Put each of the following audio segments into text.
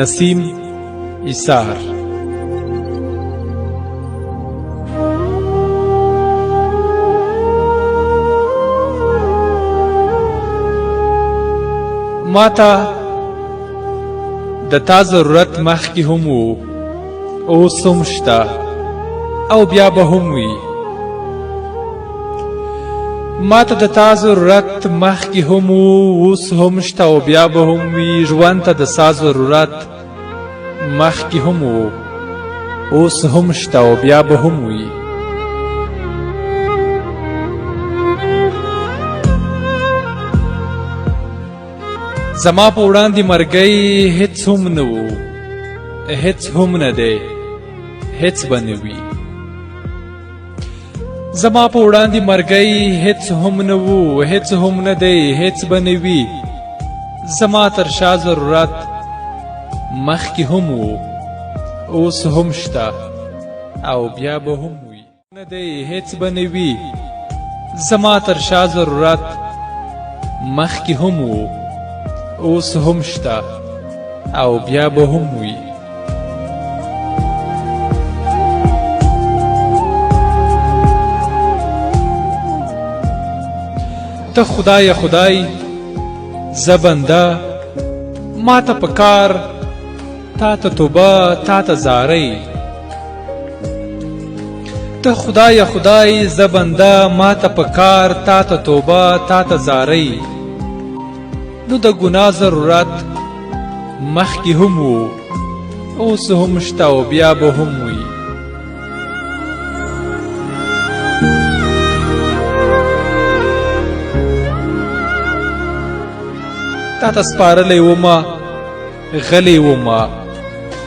نسیم ایثار. ماته د تا ضرورت مخکې هم و، اوس هم شته او بیا به هم وي. ماته د تا ضرورت مخکې هم و، اوس هم شته او بیا به هم وي. ژوند ته د ستا ضرورت مخکې هم و، اوس هم شته او بیا به هم وي. زما په وړاندې مرګی هیڅ هم نه و، هیڅ هم نه دی، هیڅ به نه وي. زما په وړاندې مرګی هیڅ هم نه و، هیڅ هم نه دی، هیڅ به نه وي. زما تر شا ضرورت مخکې هم و، اوس هم شته او بیا به هم وي. نه دی، هیڅ به نه وي. زما تر شا ضرورت مخکې هم و، اوس هم شته او بیا به هم وي. ته خدای خدای زه بنده، ما ته پکار تا ته توبه تا ته زاری. ته خدای خدای زه بنده، ما ته پکار تا ته توبه تا ته زاری. نو د ګناه ضرورت مخکې هم و، اوس هم شته او بیا به هم وي. تا ته سپارلی ومه غلی ومه،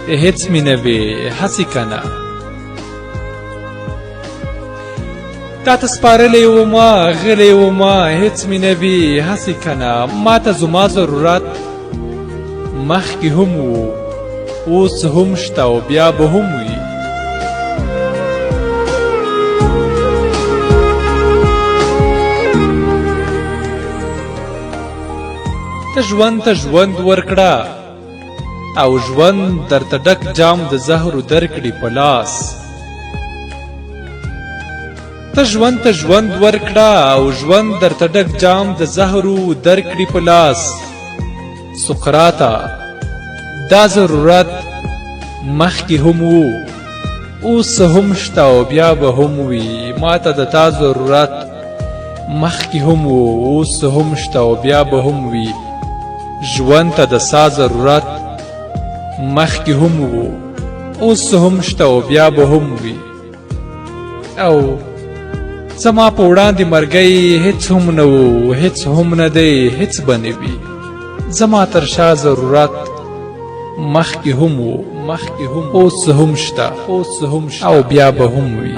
هیڅ مې نه وې هسې که نه. تا ته سپارلی ومه غلی ومه، هیڅ مې نه وې هسې که نه. ما ته زما ضرورت مخکې هم و، اوس هم شته او بیا به هم وي. ته ژوند ته ژوند ورکړه او ژوند درته ډک جام د زهرو درکړي په لاس. ته ژوند ته ژوند ورکړه او ژوند درته ډک جام د زهرو درکړي په لاس. سقراطه دا ضرورت مخکې هم و، اوس هم شته او بیا به هم وي. ما ته د تا ضرورت مخکې هم و، اوس هم شته او بیا به هم وي. ژوند ته د ستا ضرورت مخکې هم و، اوس هم شته او بیا به هم وي. او زما په وړاندې مرګی هیڅ هم نه و، هیڅ هم نه دی، هیڅ به نه وي. زما تر شا ضرورت مخکې هم و، اوس هم شته او بیا به هم وي.